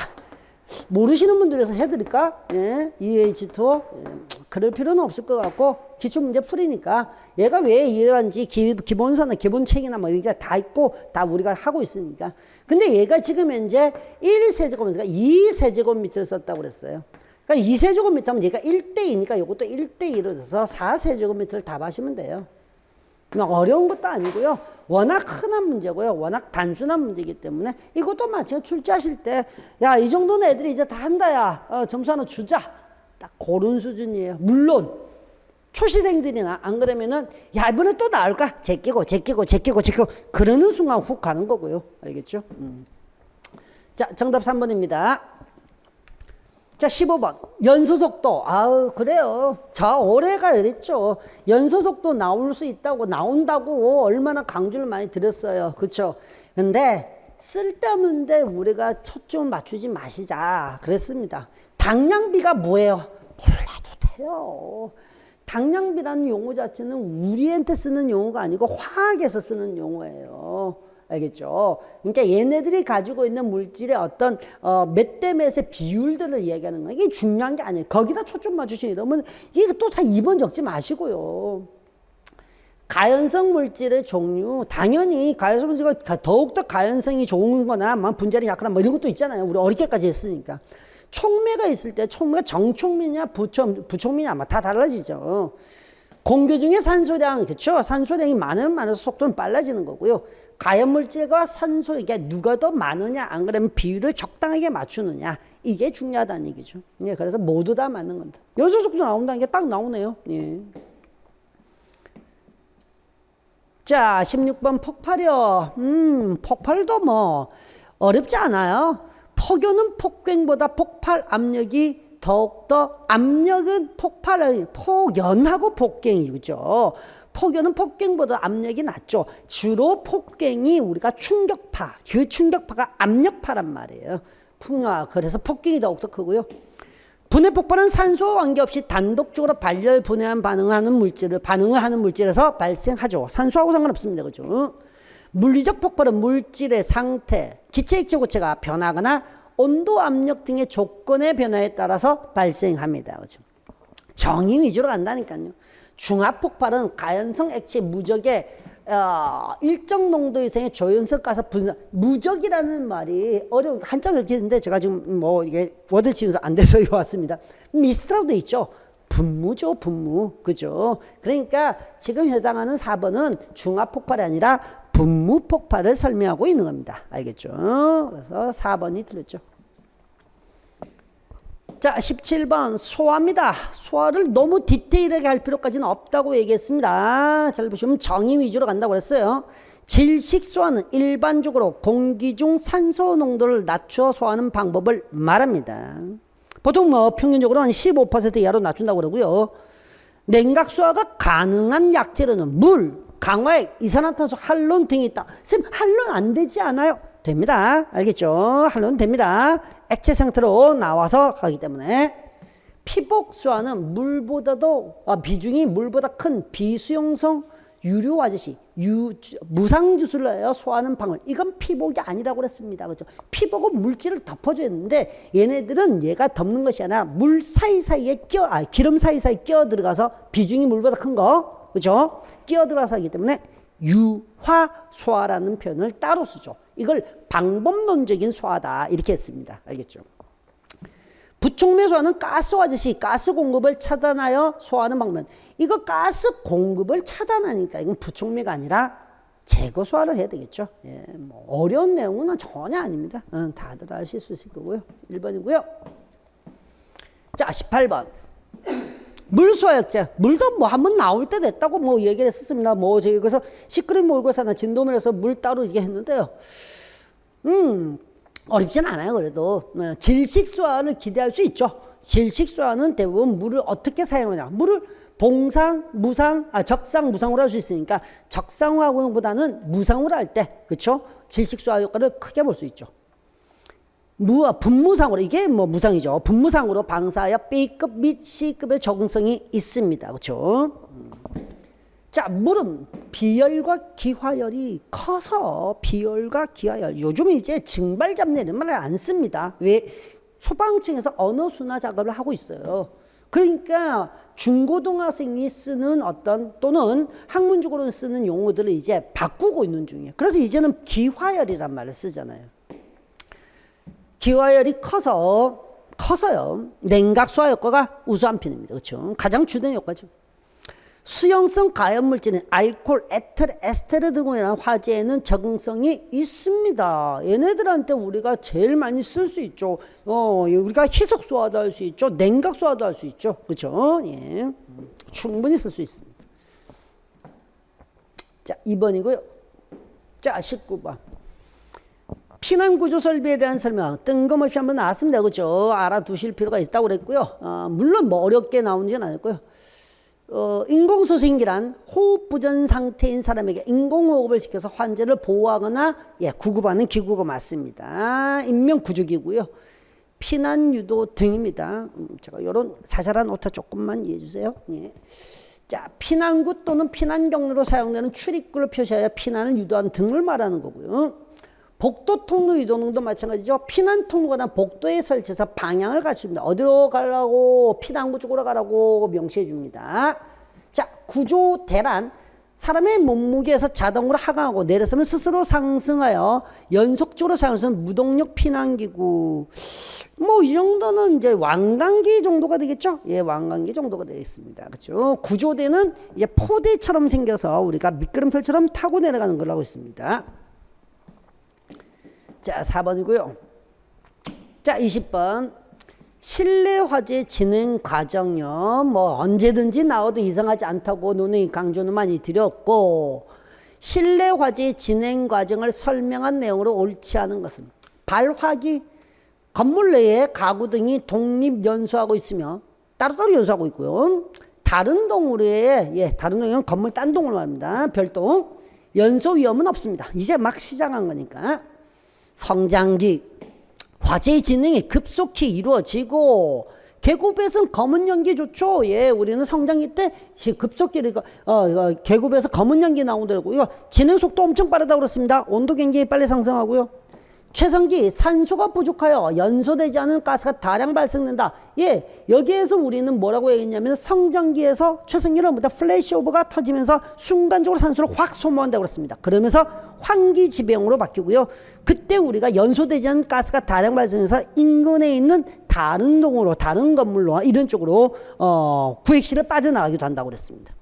모르시는 분들에서 해드릴까? 예, EH2. 예, 그럴 필요는 없을 것 같고, 기출문제 풀이니까, 얘가 왜 이러한지 기본서나 기본책이나 뭐 이렇게 다 있고, 다 우리가 하고 있으니까. 근데 얘가 지금 현재 1세제곱미터가 2세제곱미터를 썼다고 그랬어요. 그러니까 2세제곱미터 하면 얘가 1대2니까 이것도 1대2로 돼서 4세제곱미터를 답하시면 돼요. 어려운 것도 아니고요. 워낙 흔한 문제고요. 워낙 단순한 문제이기 때문에 이것도 마찬가지로 출제하실 때 야, 이 정도는 애들이 이제 다 한다야. 점수 하나 주자. 딱 그런 수준이에요. 물론 초시생들이나 안 그러면은 야, 이번에 또 나올까? 제끼고 그러는 순간 훅 가는 거고요. 알겠죠? 자, 정답 3번입니다. 자, 15번. 연소속도. 그래요. 저 올해가 그랬죠. 연소속도 나올 수 있다고, 나온다고 얼마나 강조를 많이 드렸어요. 그쵸? 근데 쓸데없는데 우리가 초점을 맞추지 마시자. 그랬습니다. 당량비가 뭐예요? 몰라도 돼요. 당량비라는 용어 자체는 우리한테 쓰는 용어가 아니고 화학에서 쓰는 용어예요. 알겠죠? 그러니까 얘네들이 가지고 있는 물질의 어떤 몇 대 몇의 비율들을 얘기하는 거예요. 이게 중요한 게 아니에요. 거기다 초점 맞추시면 이러면 이게 또 다 2번 적지 마시고요. 가연성 물질의 종류, 당연히 가연성 물질이 더욱더 가연성이 좋은 거나 분자력이 약하다 뭐 이런 것도 있잖아요. 우리 어렵게까지 했으니까. 촉매가 있을 때 촉매가 정촉매냐 부촉매냐 아마 다 달라지죠. 공기 중에 산소량, 그렇죠? 산소량이 많으면 많아서 속도는 빨라지는 거고요. 가연물질과 산소, 이게 누가 더 많으냐, 안 그러면 비율을 적당하게 맞추느냐, 이게 중요하다는 얘기죠. 예, 그래서 모두 다 맞는 겁니다. 연소속도 나온다는 게 딱 나오네요. 예. 자, 16번 폭발이요. 폭발도 뭐, 어렵지 않아요. 폭유는 폭갱보다 폭발 압력이 더욱더 압력은 폭연하고 폭갱이죠. 폭유는 폭갱보다 압력이 낮죠. 주로 폭갱이 우리가 충격파, 그 충격파가 압력파란 말이에요. 그래서 폭갱이 더욱더 크고요. 분해 폭발은 산소와 관계없이 단독적으로 발열, 분해한 반응을 하는 물질에서 발생하죠. 산소하고 상관없습니다. 그죠? 물리적 폭발은 물질의 상태, 기체, 액체, 고체가 변하거나 온도, 압력 등의 조건의 변화에 따라서 발생합니다. 그죠? 정의 위주로 간다니까요. 중압 폭발은 가연성 액체 무적의 일정 농도 이상의 조연성 가스 분산. 무적이라는 말이 어려운 한자로 이렇게 있는데 제가 지금 뭐 이게 워드 치면서 안 돼서 이거 왔습니다. 미스트라고 돼 있죠. 분무죠, 분무. 그죠? 그러니까 지금 해당하는 4번은 중압 폭발이 아니라 분무 폭발을 설명하고 있는 겁니다. 알겠죠? 그래서 4번이 틀렸죠. 자, 17번 소화입니다. 소화를 너무 디테일하게 할 필요까지는 없다고 얘기했습니다. 잘 보시면 정의 위주로 간다고 그랬어요. 질식 소화는 일반적으로 공기 중 산소 농도를 낮춰 소화하는 방법을 말합니다. 보통 뭐 평균적으로 한 15% 이하로 낮춘다고 그러고요. 냉각 소화가 가능한 약재로는 물, 강화액, 이산화탄소, 할론 등이 있다. 선생님, 할론 안 되지 않아요? 됩니다. 알겠죠? 할론 됩니다. 액체 상태로 나와서 하기 때문에. 피복 수화는 비중이 물보다 큰 비수용성 유류 아저씨, 무상주술을 해요. 소화하는 방울. 이건 피복이 아니라고 그랬습니다. 그렇죠? 피복은 물질을 덮어줘야 되는데 얘네들은 얘가 덮는 것이 아니라 물 사이사이에 기름 사이사이에 끼어 들어가서 비중이 물보다 큰 거. 그렇죠? 끼어 들어가서 하기 때문에 유화소화라는 표현을 따로 쓰죠. 이걸 방법론적인 소화다 이렇게 했습니다. 알겠죠? 부촉매 소화는 가스 아저씨, 가스 공급을 차단하여 소화하는 방법. 이거 가스 공급을 차단하니까 이건 부촉매가 아니라 제거 소화를 해야 되겠죠. 예, 뭐 어려운 내용은 전혀 아닙니다. 다들 아실 수 있을 거고요. 1번이고요. 자, 18번. 물소화약제. 물도 뭐 한번 나올 때 됐다고 뭐 얘기를 했었습니다. 뭐 저기 그래서 시끄러운 모의고사나 진도면에서 물 따로 이게 했는데요. 어렵진 않아요. 그래도 질식소화를 기대할 수 있죠. 질식소화는 대부분 물을 어떻게 사용하냐. 물을 적상, 무상으로 할 수 있으니까 적상화보다는 무상으로 할 때, 그렇죠? 질식소화 효과를 크게 볼 수 있죠. 분무상으로, 이게 뭐 무상이죠. 분무상으로 방사하여 B급 및 C급의 적응성이 있습니다. 그렇죠? 자, 물은 비열과 기화열이 커서 비열과 기화열. 요즘 이제 증발잡내 이런 말을 안 씁니다. 왜? 소방청에서 언어 순화 작업을 하고 있어요. 그러니까 중고등학생이 쓰는 또는 학문적으로 쓰는 용어들을 이제 바꾸고 있는 중이에요. 그래서 이제는 기화열이란 말을 쓰잖아요. 기화열이 커서요. 냉각 소화 효과가 우수한 편입니다. 그렇죠? 가장 주된 효과죠. 수용성 가연물질인 알코올, 에터, 에스테르 등이라는 화재에는 적응성이 있습니다. 얘네들한테 우리가 제일 많이 쓸 수 있죠. 우리가 희석 소화도 할 수 있죠. 냉각 소화도 할 수 있죠. 그렇죠? 예. 충분히 쓸 수 있습니다. 자, 2번이고요. 자, 19번. 피난구조 설비에 대한 설명 뜬금없이 한번 나왔습니다. 그렇죠? 알아두실 필요가 있다고 그랬고요. 물론 뭐 어렵게 나오지는 않았고요. 인공소생기란 호흡 부전 상태인 사람에게 인공호흡을 시켜서 환자를 보호하거나 구급하는 기구가 맞습니다. 인명구조기고요. 피난유도 등입니다. 제가 이런 자잘한 오타 조금만 이해해 주세요. 예. 자, 피난구 또는 피난 경로로 사용되는 출입구를 표시하여 피난을 유도하는 등을 말하는 거고요. 복도 통로 이동도 마찬가지죠. 피난 통로가 복도에 설치해서 방향을 갖춥니다. 어디로 가라고, 피난구 쪽으로 가라고 명시해 줍니다. 자, 구조 대란. 사람의 몸무게에서 자동으로 하강하고 내려서면 스스로 상승하여 연속적으로 사용하는 무동력 피난기구. 뭐 이 정도는 이제 왕관기 정도가 되겠죠. 예, 왕관기 정도가 되겠습니다. 그렇죠. 구조대는 이제 포대처럼 생겨서 우리가 미끄럼틀처럼 타고 내려가는 걸로 하고 있습니다. 자, 4번이고요. 자, 20번. 실내 화재 진행 과정요. 뭐 언제든지 나와도 이상하지 않다고 논의 강조는 많이 드렸고, 실내 화재 진행 과정을 설명한 내용으로 옳지 않은 것은 발화기 건물 내에 가구 등이 독립 연소하고 있으며 따로따로 연소하고 있고요. 다른 동으로의 다른 동은 건물 딴 동을 말합니다. 별동 연소 위험은 없습니다. 이제 막 시작한 거니까. 성장기 화재의 진행이 급속히 이루어지고 계급에서는 검은 연기 좋죠. 예, 우리는 성장기 때 급속히 계급에서 검은 연기 나오더라고요. 진행 속도 엄청 빠르다고 그랬습니다. 온도 굉장히 빨리 상승하고요. 최성기 산소가 부족하여 연소되지 않은 가스가 다량 발생된다. 예, 여기에서 우리는 뭐라고 얘기했냐면 성장기에서 최성기는 뭐다 플래시오버가 터지면서 순간적으로 산소를 확 소모한다고 그랬습니다. 그러면서 환기지병으로 바뀌고요. 그때 우리가 연소되지 않은 가스가 다량 발생해서 인근에 있는 다른 동으로 다른 건물로 이런 쪽으로 구획실을 빠져나가기도 한다고 그랬습니다.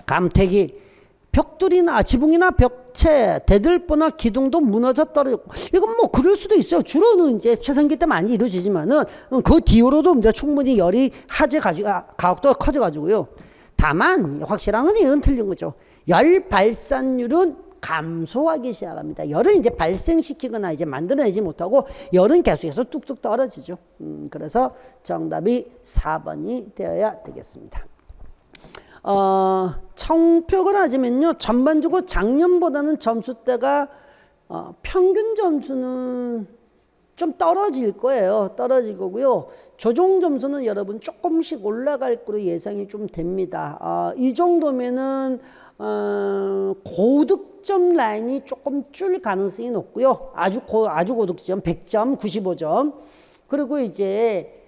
감퇴기 벽돌이나 지붕이나 벽체, 대들보나 기둥도 무너져 떨어지고 이건 뭐 그럴 수도 있어요. 주로는 이제 최성기 때 많이 이루어지지만은 그 뒤로도 이제 충분히 열이 가속도가 커져가지고요. 다만 확실한 건 이건 틀린 거죠. 열 발산율은 감소하기 시작합니다. 열은 이제 발생시키거나 이제 만들어내지 못하고 열은 계속해서 뚝뚝 떨어지죠. 그래서 정답이 4번이 되어야 되겠습니다. 청평을 하자면요. 전반적으로 작년보다는 점수대가 평균 점수는 좀 떨어질 거예요. 떨어질 거고요. 조정 점수는 여러분 조금씩 올라갈 거로 예상이 좀 됩니다. 이 정도면은 고득점 라인이 조금 줄 가능성이 높고요. 아주 고득점 100점, 95점. 그리고 이제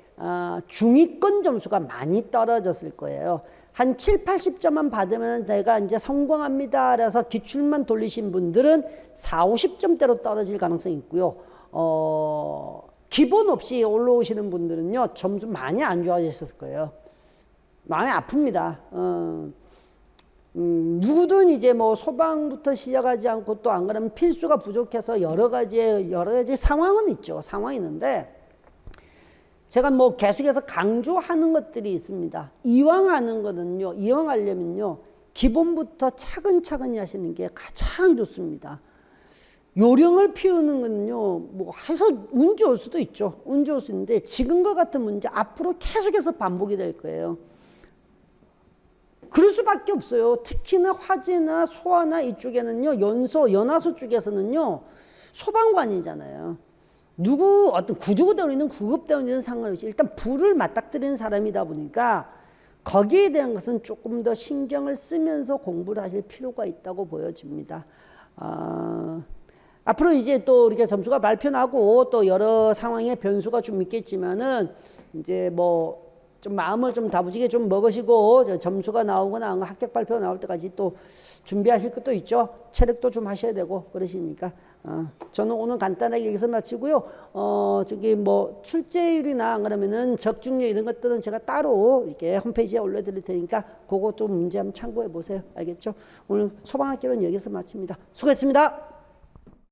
중위권 점수가 많이 떨어졌을 거예요. 한 7, 80점만 받으면 내가 이제 성공합니다. 그래서 기출만 돌리신 분들은 4, 50점대로 떨어질 가능성이 있고요. 기본 없이 올라오시는 분들은요, 점수 많이 안 좋아졌을 거예요. 마음이 아픕니다. 누구든 이제 뭐 소방부터 시작하지 않고 또 안 그러면 필수가 부족해서 여러 가지 상황은 있죠. 상황이 있는데, 제가 뭐 계속해서 강조하는 것들이 있습니다. 이왕 하는 거는요, 이왕 하려면요, 기본부터 차근차근히 하시는 게 가장 좋습니다. 요령을 피우는 거는요, 뭐 해서 운 좋을 수도 있죠. 운 좋을 수 있는데, 지금과 같은 문제 앞으로 계속해서 반복이 될 거예요. 그럴 수밖에 없어요. 특히나 화재나 소화나 이쪽에는요, 연화소 쪽에서는요, 소방관이잖아요. 어떤 구조대원이든 구급대원이든 상관없이 일단 불을 맞닥뜨리는 사람이다 보니까 거기에 대한 것은 조금 더 신경을 쓰면서 공부를 하실 필요가 있다고 보여집니다. 앞으로 이제 또 이렇게 점수가 발표나고 또 여러 상황의 변수가 좀 있겠지만은 이제 뭐 좀 마음을 좀 다부지게 좀 먹으시고 점수가 나오거나 합격 발표 나올 때까지 또 준비하실 것도 있죠. 체력도 좀 하셔야 되고 그러시니까 저는 오늘 간단하게 여기서 마치고요. 저기 뭐 출제율이나 그러면은 적중률 이런 것들은 제가 따로 이렇게 홈페이지에 올려드릴 테니까 그거 좀 문제 한번 참고해 보세요. 알겠죠? 오늘 소방학교는 여기서 마칩니다. 수고했습니다.